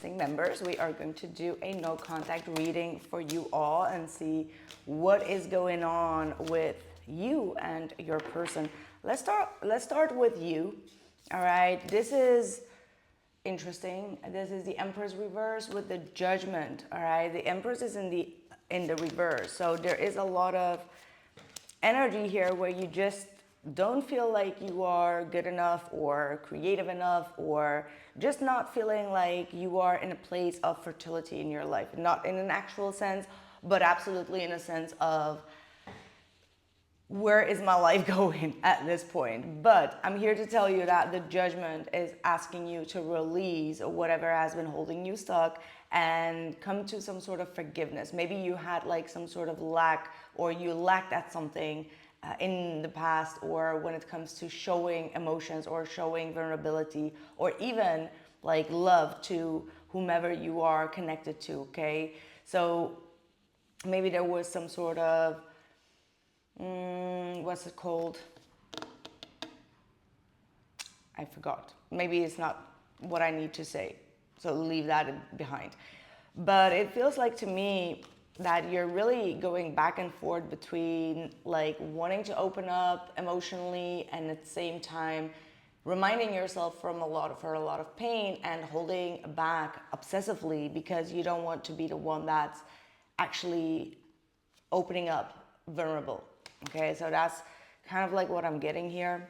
members, we are going to do a no contact reading for you all and see what is going on with you and your person. Let's start with you. All right, this is interesting. This is the Empress reverse with the Judgment. All right, the Empress is in the reverse, so there is a lot of energy here where you just don't feel like you are good enough or creative enough, or just not feeling like you are in a place of fertility in your life. Not in an actual sense, but absolutely in a sense of where is my life going at this point. But I'm here to tell you that the Judgment is asking you to release whatever has been holding you stuck and come to some sort of forgiveness. Maybe you had like some sort of lack, or you lacked at something in the past, or when it comes to showing emotions or showing vulnerability, or even like love to whomever you are connected to. Okay, so maybe there was some sort of what's it called? I forgot. Maybe it's not what I need to say, so leave that behind. But it feels like to me that you're really going back and forth between like wanting to open up emotionally and at the same time reminding yourself from a lot of pain and holding back obsessively because you don't want to be the one that's actually opening up vulnerable. Okay, so that's kind of like what I'm getting here.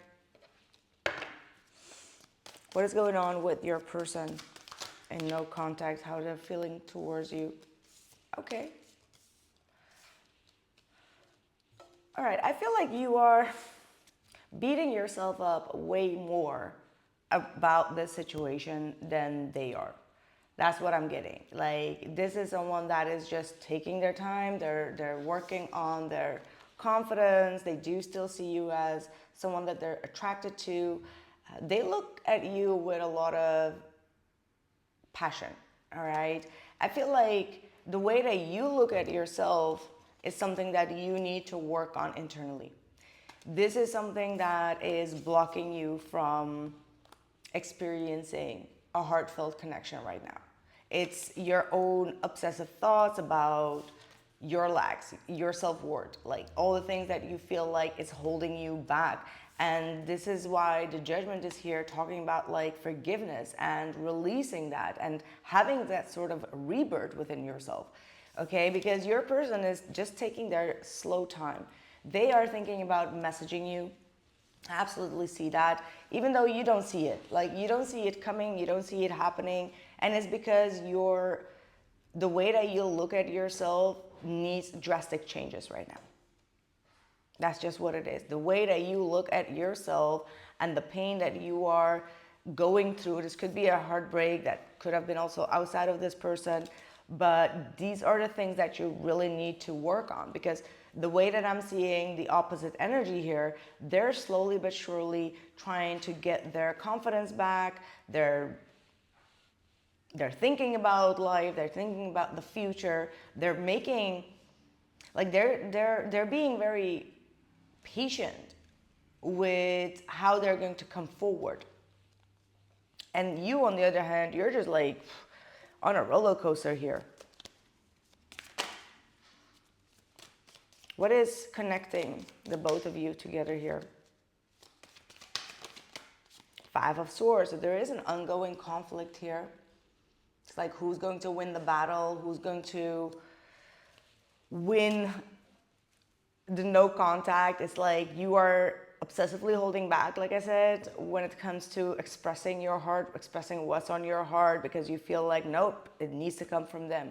What is going on with your person and no contact, how they're feeling towards you? Okay. All right, I feel like you are beating yourself up way more about this situation than they are. That's what I'm getting. Like, this is someone that is just taking their time. They're working on their confidence. They do still see you as someone that they're attracted to. They look at you with a lot of passion, all right? I feel like the way that you look at yourself is something that you need to work on internally. This is something that is blocking you from experiencing a heartfelt connection right now. It's your own obsessive thoughts about your lacks, your self-worth, like all the things that you feel like is holding you back. And this is why the Judgment is here talking about like forgiveness and releasing that and having that sort of rebirth within yourself. Okay, because your person is just taking their slow time. They are thinking about messaging you. I absolutely see that, even though you don't see it. Like, you don't see it coming, you don't see it happening, and it's because the way that you look at yourself needs drastic changes right now. That's just what it is. The way that you look at yourself and the pain that you are going through. This could be a heartbreak that could have been also outside of this person. But these are the things that you really need to work on, because the way that I'm seeing the opposite energy here, they're slowly but surely trying to get their confidence back. They're thinking about life. They're thinking about the future. They're making, like, they're being very patient with how they're going to come forward. And you, on the other hand, you're just like on a roller coaster here. What is connecting the both of you together here? Five of Swords. So there is an ongoing conflict here. It's like, who's going to win the battle? Who's going to win the no contact? It's like you are obsessively holding back, like I said, when it comes to expressing your heart, expressing what's on your heart, because you feel like, nope, it needs to come from them.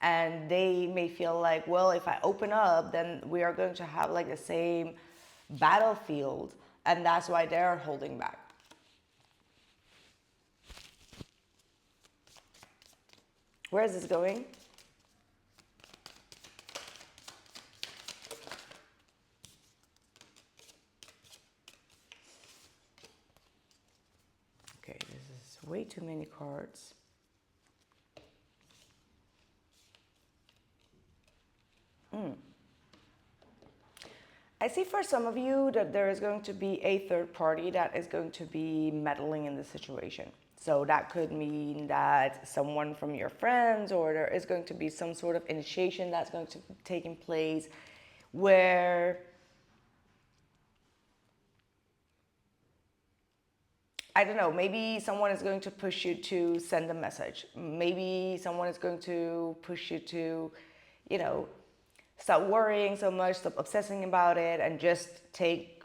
And they may feel like, well, if I open up, then we are going to have like the same battlefield. And that's why they're holding back. Where is this going? Okay, this is way too many cards. I see for some of you that there is going to be a third party that is going to be meddling in the situation. So that could mean that someone from your friends, or there is going to be some sort of initiation that's going to be taking place where I don't know, maybe someone is going to push you to send a message. Maybe someone is going to push you to, you know, stop worrying so much, stop obsessing about it, and just take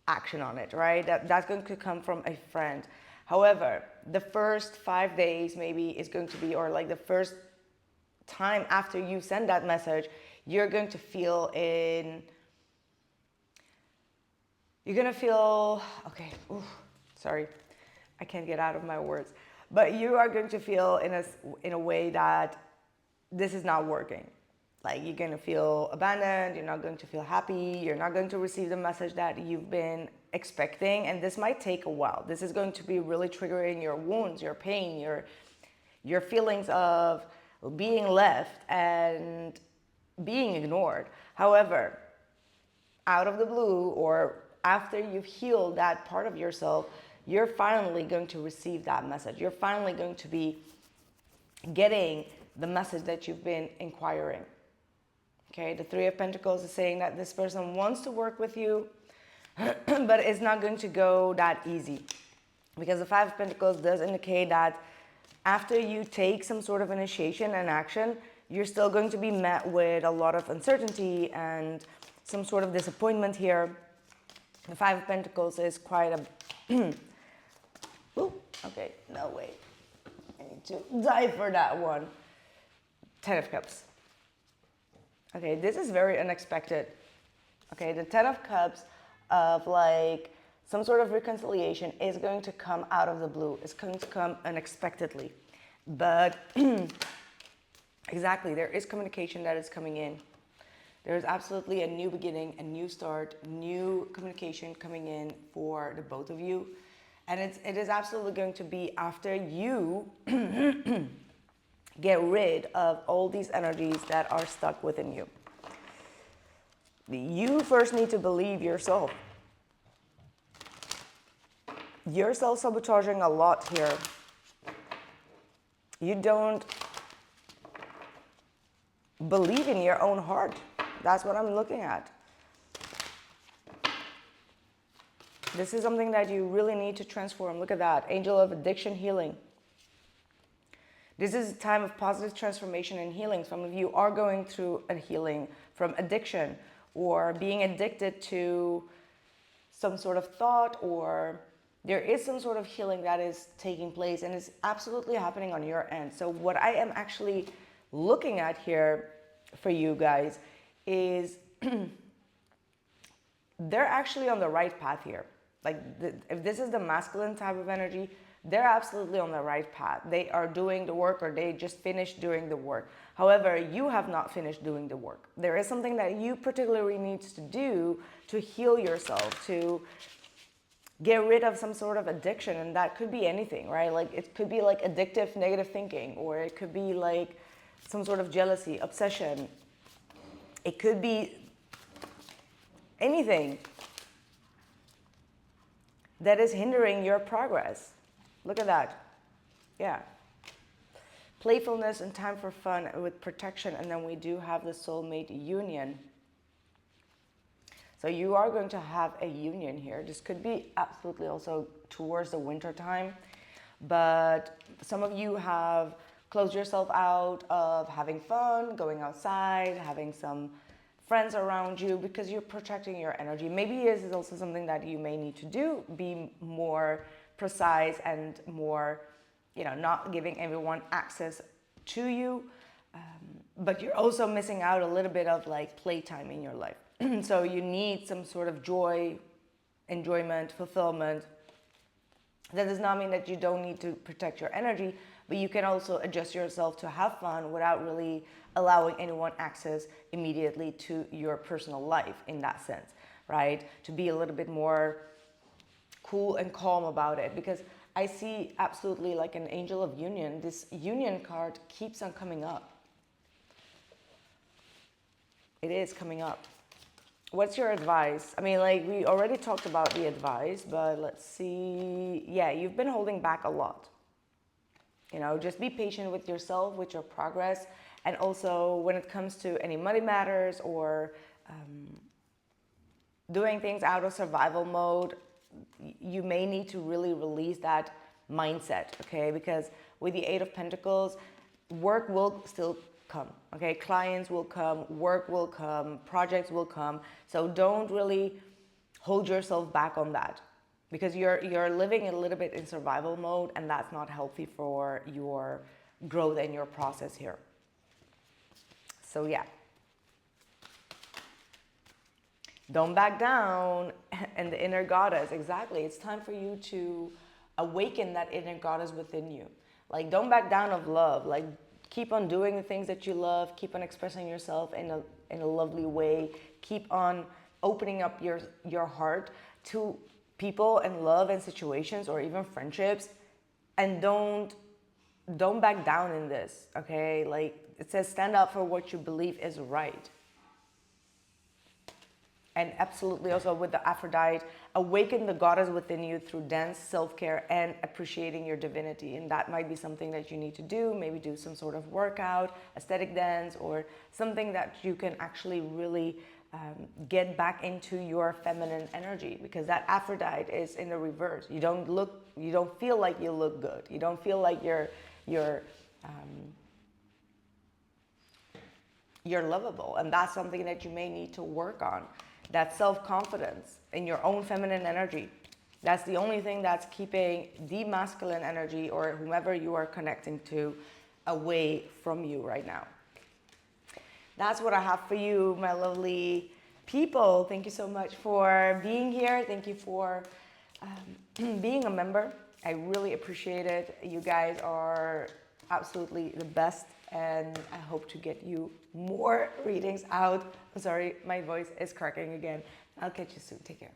action on it, right? That's going to come from a friend. However, the first 5 days maybe is going to be, or like the first time after you send that message, you're going to feel okay, oof, sorry, I can't get out of my words, but you are going to feel in a way that this is not working. Like, you're going to feel abandoned, you're not going to feel happy, you're not going to receive the message that you've been expecting, and this might take a while. This is going to be really triggering your wounds, your pain, your feelings of being left and being ignored. However, out of the blue, or after you've healed that part of yourself, you're finally going to receive that message. You're finally going to be getting the message that you've been inquiring. Okay, the Three of Pentacles is saying that this person wants to work with you, but it's not going to go that easy. Because the Five of Pentacles does indicate that after you take some sort of initiation and action, you're still going to be met with a lot of uncertainty and some sort of disappointment here. The Five of Pentacles is quite a... Ooh, okay, no, wait. I need to dive for that one. Ten of Cups. Okay, this is very unexpected. Okay, the Ten of Cups of like some sort of reconciliation is going to come out of the blue. It's going to come unexpectedly. But exactly, there is communication that is coming in. There's absolutely a new beginning, a new start, new communication coming in for the both of you. And it is absolutely going to be after you get rid of all these energies that are stuck within you. You first need to believe yourself. You're self-sabotaging a lot here. You don't believe in your own heart. That's what I'm looking at. This is something that you really need to transform. Look at that. Angel of Addiction Healing. This is a time of positive transformation and healing. Some of you are going through a healing from addiction, or being addicted to some sort of thought, or there is some sort of healing that is taking place, and it's absolutely happening on your end. So what I am actually looking at here for you guys is they're actually on the right path here. Like, if this is the masculine type of energy, they're absolutely on the right path. They are doing the work, or they just finished doing the work. However, you have not finished doing the work. There is something that you particularly need to do to heal yourself, to get rid of some sort of addiction. And that could be anything, right? Like, it could be like addictive negative thinking, or it could be like some sort of jealousy, obsession. It could be anything that is hindering your progress. Look at that. Yeah. Playfulness and time for fun with protection. And then we do have the soulmate union. So you are going to have a union here. This could be absolutely also towards the winter time. But some of you have closed yourself out of having fun, going outside, having some friends around you, because you're protecting your energy. Maybe this is also something that you may need to do, be more precise and more, not giving everyone access to you. But you're also missing out a little bit of like playtime in your life. So you need some sort of joy, enjoyment, fulfillment. That does not mean that you don't need to protect your energy, but you can also adjust yourself to have fun without really allowing anyone access immediately to your personal life in that sense, right? To be a little bit more cool and calm about it, because I see absolutely like an angel of union. This union card keeps on coming up. It is coming up. What's your advice? I mean, like, we already talked about the advice, but let's see. Yeah, you've been holding back a lot. You know, just be patient with yourself, with your progress. And also when it comes to any money matters or doing things out of survival mode, you may need to really release that mindset, okay? Because with the Eight of Pentacles, work will still come, okay? Clients will come, work will come, projects will come. So don't really hold yourself back on that, because you're living a little bit in survival mode, and that's not healthy for your growth and your process here. So yeah. Don't back down. And the inner goddess, exactly. It's time for you to awaken that inner goddess within you. Like, don't back down of love. Like, keep on doing the things that you love. Keep on expressing yourself in a lovely way. Keep on opening up your heart to people and love and situations, or even friendships. And don't back down in this, okay? Like, it says stand up for what you believe is right. And absolutely also with the Aphrodite, awaken the goddess within you through dance, self-care, and appreciating your divinity. And that might be something that you need to do, maybe do some sort of workout, aesthetic dance, or something that you can actually really get back into your feminine energy, because that Aphrodite is in the reverse. You don't feel like you look good. You don't feel like you're lovable. And that's something that you may need to work on. That self-confidence in your own feminine energy. That's the only thing that's keeping the masculine energy, or whomever you are connecting to, away from you right now. That's what I have for you, my lovely people. Thank you so much for being here. Thank you for being a member. I really appreciate it. You guys are absolutely the best, and I hope to get you more readings out. Sorry, my voice is cracking again. I'll catch you soon. Take care.